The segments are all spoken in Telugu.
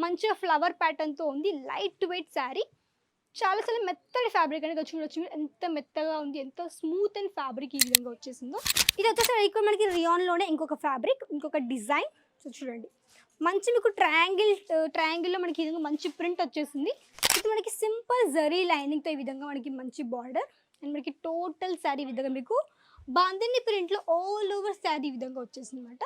మంచిగా ఫ్లవర్ ప్యాటర్న్‌తో ఉంది. Light weight sari. చాలా చాలా మెత్తటి ఫ్యాబ్రిక్ అండి. ఇక్కడ చూడొచ్చు మీరు ఎంత మెత్తగా ఉంది. ఎంత స్మూత్ అండ్ ఫ్యాబ్రిక్ ఈ విధంగా వచ్చేసిందో. ఇదొచ్చేసి ఇక్కడ మనకి రియాన్‌లోనే ఇంకొక ఫ్యాబ్రిక్, ఇంకొక డిజైన్. సో చూడండి. మంచి మీకు ట్రయాంగిల్‌లో మనకి ఈ విధంగా మంచి ప్రింట్ వచ్చేసింది. ఇది మనకి సింపుల్ జరీ లైనింగ్‌తో ఈ విధంగా మనకి మంచి బార్డర్ అండ్ మనకి టోటల్ శారీ ఈ విధంగా మీకు బాందిని ప్రింట్‌లో ఆల్ ఓవర్ శారీ ఈ విధంగా వచ్చేసిందన్నమాట.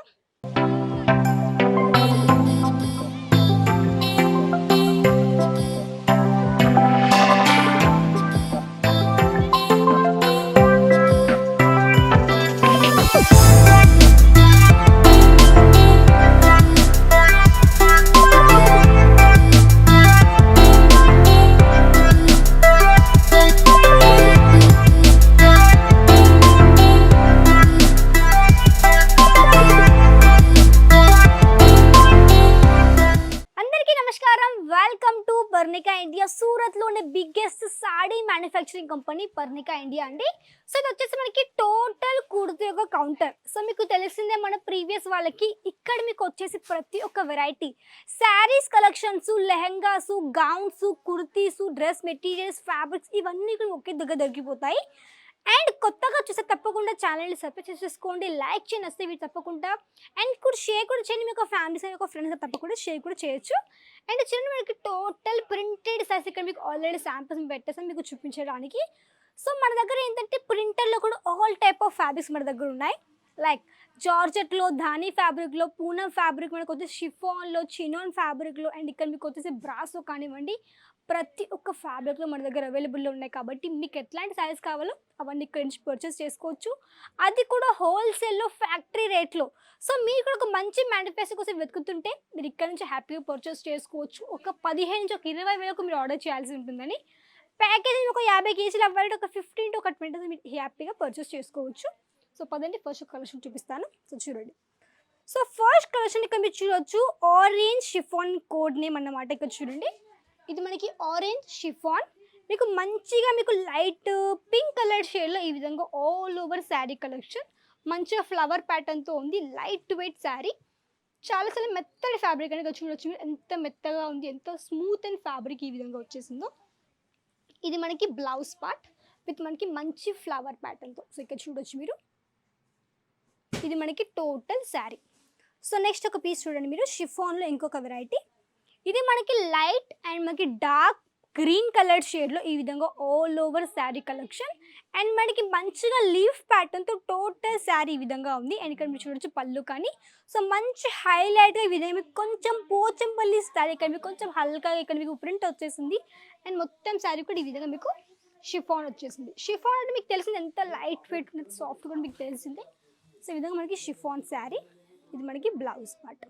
Welcome to Parnika India. సూరత్లోనే biggest sari manufacturing company Parnika India అండి. సో ఇది వచ్చేసి మనకి టోటల్ కుర్తీ యొక్క కౌంటర్. సో మీకు తెలిసిందే మన ప్రీవియస్ వాళ్ళకి ఇక్కడ మీకు వచ్చేసి ప్రతి ఒక్క variety saris collections, lehengas, gowns, kurtis, dress materials, fabrics ఇవన్నీ కూడా ఒకే దగ్గర దొరికిపోతాయి. అండ్ కొత్తగా చూస్తే తప్పకుండా ఛానల్ని సబ్స్క్రైబ్ చేసుకోండి, లైక్ చేయండి వస్తే వీటి తప్పకుండా. అండ్ కూడా షేర్ కూడా చేయండి, మీకు ఫ్యామిలీస్ మీ ఫ్రెండ్స్ తప్పకుండా షేర్ కూడా చేయొచ్చు. అండ్ చిన్న మనకి టోటల్ ప్రింటెడ్ సారీస్ ఇక్కడ మీకు ఆల్రెడీ శాంపిల్స్ పెట్టేసాను మీకు చూపించడానికి. సో మన దగ్గర ఏంటంటే ప్రింటర్లో కూడా ఆల్ టైప్ ఆఫ్ ఫ్యాబ్రిక్స్ మన దగ్గర ఉన్నాయి. లైక్ జార్జెట్లో, ధానీ ఫ్యాబ్రిక్లో, పూనం ఫ్యాబ్రిక్, మనకు వచ్చేసి షిఫాన్లో, చినాన్ ఫ్యాబ్రిక్లో, అండ్ ఇక్కడ మీకు వచ్చేసి బ్రాసో కానివ్వండి, ప్రతి ఒక్క ఫ్యాబ్రిక్లో మన దగ్గర అవైలబుల్లో ఉన్నాయి. కాబట్టి మీకు ఎట్లాంటి శారీస్ కావాలో అవన్నీ ఇక్కడ నుంచి పర్చేస్ చేసుకోవచ్చు, అది కూడా హోల్సేల్లో ఫ్యాక్టరీ రేట్లో. సో మీరు కూడా ఒక మంచి మ్యానుఫ్యాక్చర్ కోసం వెతుకుతుంటే మీరు ఇక్కడ నుంచి హ్యాపీగా పర్చేస్ చేసుకోవచ్చు. ఒక 15 నుంచి ఒక 20 వేలకు మీరు ఆర్డర్ చేయాల్సి ఉంటుందని. ప్యాకేజింగ్ ఒక 50 కేజీలు అవ్వాలి, ఒక 15 to 20 మీరు హ్యాపీగా పర్చేస్ చేసుకోవచ్చు. సో పదండి ఫస్ట్ కలెక్షన్ చూపిస్తాను. సో చూడండి. సో ఫస్ట్ కలెక్షన్ ఇక్కడ మీరు చూడవచ్చు ఆరెంజ్ షిఫాన్ కోడ్ నేమ్ అన్నమాట. ఇక్కడ చూడండి, ఇది మనకి ఆరెంజ్ షిఫాన్, మీకు మంచిగా మీకు లైట్ పింక్ కలర్ షేడ్లో ఈ విధంగా ఆల్ ఓవర్ శారీ కలెక్షన్. మంచిగా ఫ్లవర్ ప్యాటర్న్తో ఉంది. లైట్ వెయిట్ శారీ, చాలా చాలా మెత్తటి ఫ్యాబ్రిక్ అని ఇక్కడ చూడవచ్చు మీరు ఎంత మెత్తగా ఉంది, ఎంత స్మూత్ అండ్ ఫ్యాబ్రిక్ ఈ విధంగా వచ్చేసిందో. ఇది మనకి బ్లౌజ్ పార్ట్ విత్ మనకి మంచి ఫ్లవర్ ప్యాటర్న్తో. సో ఇక్కడ చూడొచ్చు మీరు, ఇది మనకి టోటల్ శారీ. సో నెక్స్ట్ ఒక పీస్ చూడండి మీరు, షిఫాన్లో ఇంకొక వెరైటీ. ఇది మనకి లైట్ అండ్ మనకి డార్క్ గ్రీన్ కలర్ షేడ్లో ఈ విధంగా all over sari collection. And మనకి మంచిగా లీఫ్ ప్యాటర్న్తో టోటల్ శారీ ఈ విధంగా ఉంది. అండ్ ఇక్కడ మీరు చూడొచ్చు పళ్ళు కానీ. సో మంచి హైలైట్గా ఈ విధంగా మీకు కొంచెం పోచంపల్లి స్టైల్, ఇక్కడ మీకు కొంచెం హల్కాగా ఇక్కడ మీకు ప్రింట్ వచ్చేసింది. అండ్ మొత్తం శారీ కూడా ఈ విధంగా మీకు షిఫాన్ వచ్చేసింది. షిఫాన్ అంటే మీకు తెలిసింది ఎంత లైట్ వెయిట్ ఉంటుంది, సాఫ్ట్ కూడా మీకు తెలిసిందే. సో ఈ విధంగా మనకి షిఫాన్ శారీ, ఇది మనకి బ్లౌజ్ పార్ట్.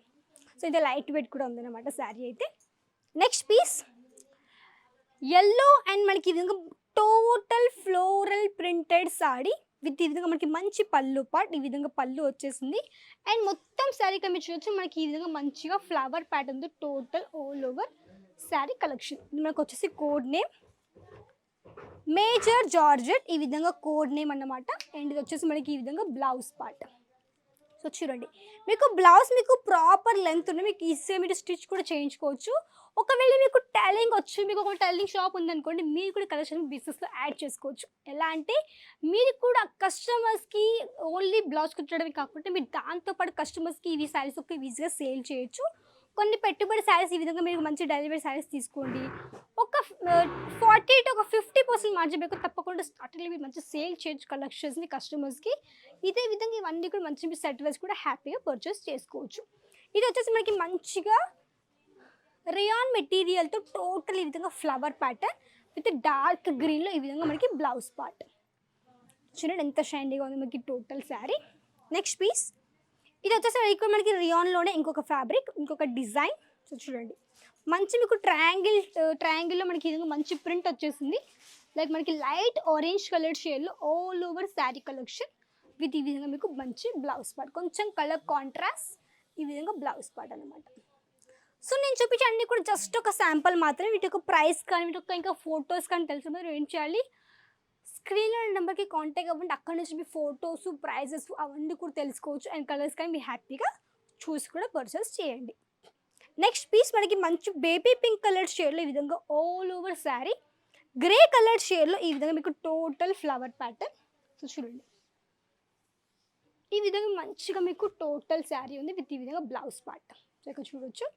సో ఇది లైట్ వెయిట్ కూడా ఉందన్నమాట శారీ అయితే. నెక్స్ట్ పీస్ ఎల్లో అండ్ మనకి ఈ విధంగా total floral printed sorry with ఈ విధంగా మనకి మంచి పళ్ళు పార్ట్, ఈ విధంగా పళ్ళు వచ్చేసింది. అండ్ మొత్తం శారీ మీరు చూడొచ్చు మనకి ఈ విధంగా మంచిగా ఫ్లవర్ ప్యాటర్న్తో total all over sari collection. ఇది మనకు వచ్చేసి కోడ్ నేమ్ మేజర్ జార్జెట్, ఈ విధంగా కోడ్ నేమ్ అన్నమాట. అండ్ ఇది వచ్చేసి మనకి ఈ విధంగా బ్లౌజ్ పార్ట్. సో చూడండి, మీకు బ్లౌజ్ మీకు ప్రాపర్ లెంత్ ఉంది, మీకు ఈజీగా మీరు స్టిచ్ కూడా చేయించుకోవచ్చు. ఒకవేళ మీకు టైలరింగ్ వచ్చు, మీకు ఒక టైలరింగ్ షాప్ ఉందనుకోండి, మీరు కూడా కలెక్షన్ బిజినెస్లో యాడ్ చేసుకోవచ్చు. ఎలా అంటే మీరు కూడా కస్టమర్స్కి ఓన్లీ బ్లౌజ్ కుట్టడమే కాకుండా మీరు దాంతోపాటు కస్టమర్స్కి ఇవి శారీస్ ఒక ఈజీగా సేల్ చేయొచ్చు. కొన్ని పెట్టుబడి శారీస్ ఈ విధంగా మీరు మంచి డెలివరీ శారీస్ తీసుకోండి, ఒక 40 to 50% మార్జిన్ మీకు తప్పకుండా స్టార్టింగ్లో మీరు మంచి సేల్ చేయొచ్చు కలెక్షన్స్ని కస్టమర్స్కి. ఇదే విధంగా ఇవన్నీ కూడా మంచి మీరు సెట్ వైస్ కూడా హ్యాపీగా పర్చేస్ చేసుకోవచ్చు. ఇది వచ్చేసి మనకి మంచిగా రియాన్ మెటీరియల్తో టోటల్ ఈ విధంగా ఫ్లవర్ ప్యాటర్న్ విత్ డార్క్ గ్రీన్లో ఈ విధంగా మనకి బ్లౌజ్ పార్ట్. చూడండి ఎంత షైనీగా ఉంది మనకి టోటల్ శారీ. నెక్స్ట్ పీస్ ఇది వచ్చేసి ఇక్కడ మనకి రియాన్లోనే ఇంకొక ఫ్యాబ్రిక్, ఇంకొక డిజైన్. సో చూడండి, మంచి మీకు ట్రయాంగిల్లో మనకి ఈ విధంగా మంచి ప్రింట్ వచ్చేసింది. లైక్ మనకి లైట్ ఆరెంజ్ కలర్ షేడ్లో all over sari collection with ఈ విధంగా మీకు మంచి బ్లౌజ్ పార్ట్, కొంచెం కలర్ కాంట్రాస్ట్ ఈ విధంగా బ్లౌజ్ పార్ట్ అనమాట. సో నేను చూపించే అన్నీ కూడా జస్ట్ ఒక శాంపుల్ మాత్రమే. వీటి యొక్క ప్రైస్ కానీ వీటి యొక్క ఇంకా ఫొటోస్ కానీ తెలిసి మీరు ఏం చేయాలి, స్క్రీన్లో నెంబర్కి కాంటాక్ట్ అవ్వండి. అక్కడ నుంచి మీ ఫొటోస్, ప్రైజెస్ అవన్నీ కూడా తెలుసుకోవచ్చు. అండ్ కలర్స్ కానీ మీరు హ్యాపీగా చూసి కూడా పర్చేస్ చేయండి. నెక్స్ట్ పీస్ మనకి మంచి బేబీ పింక్ కలర్ షేడ్లో ఈ విధంగా all over sari, grey colour షేడ్లో ఈ విధంగా మీకు టోటల్ ఫ్లవర్ ప్యాటర్న్. సో చూడండి ఈ విధంగా మంచిగా మీకు టోటల్ శారీ ఉంది విత్ ఈ విధంగా బ్లౌజ్ పార్ట్. సో ఇక్కడ చూడొచ్చు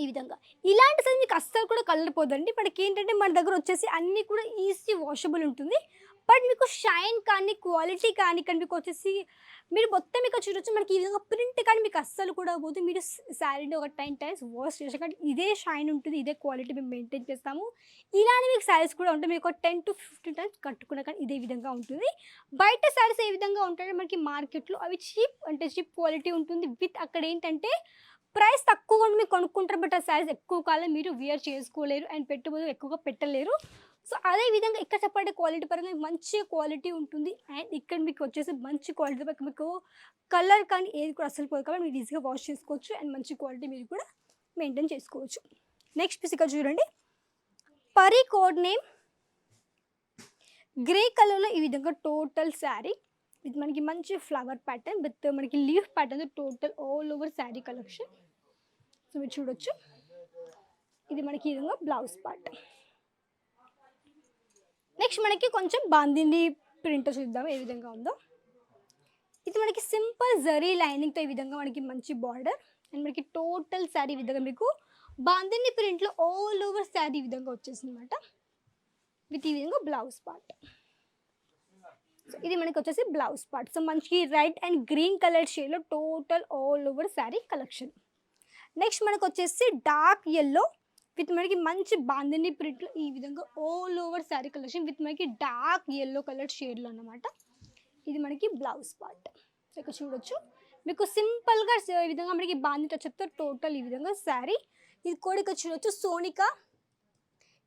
ఈ విధంగా. ఇలాంటి సారీ మీకు అస్సలు కూడా కలర్ పోదండి. మనకి ఏంటంటే మన దగ్గర వచ్చేసి అన్నీ కూడా ఈజీ వాషబుల్ ఉంటుంది. బట్ మీకు షైన్ కానీ క్వాలిటీ కానీ మీకు వచ్చేసి మీరు మొత్తం ఇక్కడ చూడొచ్చు మనకి ఈ విధంగా ప్రింట్ కానీ మీకు అస్సలు కూడా పోతే మీరు శారీని ఒక 10 టైమ్స్ వాష్ చేసే కానీ ఇదే షైన్ ఉంటుంది, ఇదే క్వాలిటీ మేము మెయింటైన్ చేస్తాము. ఇలానే మీకు శారీస్ కూడా ఉంటాయి, మీకు ఒక 10 to 15 టైమ్స్ కట్టుకున్నా కానీ ఇదే విధంగా ఉంటుంది. బయట శారీస్ ఏ విధంగా ఉంటాయంటే మనకి మార్కెట్లో అవి చీప్ అంటే చీప్ క్వాలిటీ ఉంటుంది విత్ అక్కడ ఏంటంటే ప్రైస్ తక్కువగా మీరు కొనుక్కుంటారు. బట్ ఆ శారీస్ ఎక్కువ కాలం మీరు వియర్ చేసుకోలేరు అండ్ పెట్టుబడి ఎక్కువగా పెట్టలేరు. సో అదే విధంగా ఇక్కడ చెప్పండి క్వాలిటీ పరంగా మంచి క్వాలిటీ ఉంటుంది అండ్ ఇక్కడ మీకు వచ్చేసి మంచి క్వాలిటీ మీకు కలర్ కానీ ఏది కూడా అసలు పోదు కాబట్టి మీరు ఈజీగా వాష్ చేసుకోవచ్చు అండ్ మంచి క్వాలిటీ మీరు కూడా మెయింటైన్ చేసుకోవచ్చు. నెక్స్ట్ పీస్ ఇక్కడ చూడండి పరీ కోడ్ నేమ్ గ్రే కలర్లో ఈ విధంగా టోటల్ శారీ విత్ మనకి మంచి ఫ్లవర్ ప్యాటర్న్ విత్ మనకి leaf pattern total all over sari collection. So మీరు చూడొచ్చు ఇది మనకి ఈ విధంగా బ్లౌజ్ పార్ట్. నెక్స్ట్ మనకి కొంచెం బాందిని ప్రింట్ చూద్దాం ఏ విధంగా ఉందో. ఇది మనకి సింపుల్ జరీ లైనింగ్తో ఈ విధంగా మనకి మంచి బార్డర్ అండ్ మనకి టోటల్ శారీ విధంగా మీకు బాందిని ప్రింట్లో ఆల్ ఓవర్ శారీ ఈ విధంగా వచ్చేసింది అనమాట విత్ ఈ విధంగా బ్లౌజ్ పార్ట్. సో ఇది మనకి వచ్చేసి బ్లౌజ్ పార్ట్. సో మంచి రెడ్ అండ్ గ్రీన్ కలర్ షేడ్లో total all over sari collection. Next మనకు వచ్చేసి డార్క్ ఎల్లో విత్ మనకి మంచి బాందిని ప్రింట్లో ఈ విధంగా all over sari collection with మనకి డార్క్ ఎల్లో కలర్ షేడ్లో అన్నమాట. ఇది మనకి బ్లౌజ్ పార్ట్. సో ఇక్కడ చూడొచ్చు మీకు సింపుల్గా ఈ విధంగా మనకి బాందిని టచ్తో టోటల్ ఈ విధంగా శారీ. ఇది కోడ్ ఇక్కడ చూడొచ్చు సోనికా,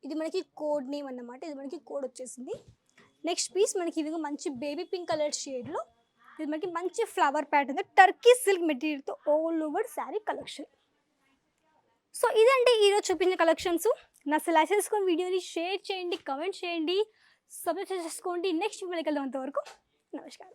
ఇది మనకి కోడ్ నేమ్ అన్నమాట. ఇది మనకి కోడ్ వచ్చేసింది. నెక్స్ట్ పీస్ మనకి ఈ విధంగా మంచి బేబీ పింక్ కలర్ షేడ్లో ఇది మనకి మంచి ఫ్లవర్ ప్యాటర్న్ టర్కీ సిల్క్ మెటీరియల్తో all over sari collection. So ఇదండి ఈరోజు చూపించిన కలెక్షన్స్. నా లైక్ చేసుకొని వీడియోని షేర్ చేయండి, కమెంట్ చేయండి, సబ్స్క్రైబ్ చేసుకోండి. నెక్స్ట్ వీడియోకి వెళ్దాం. అంతవరకు నమస్కారం.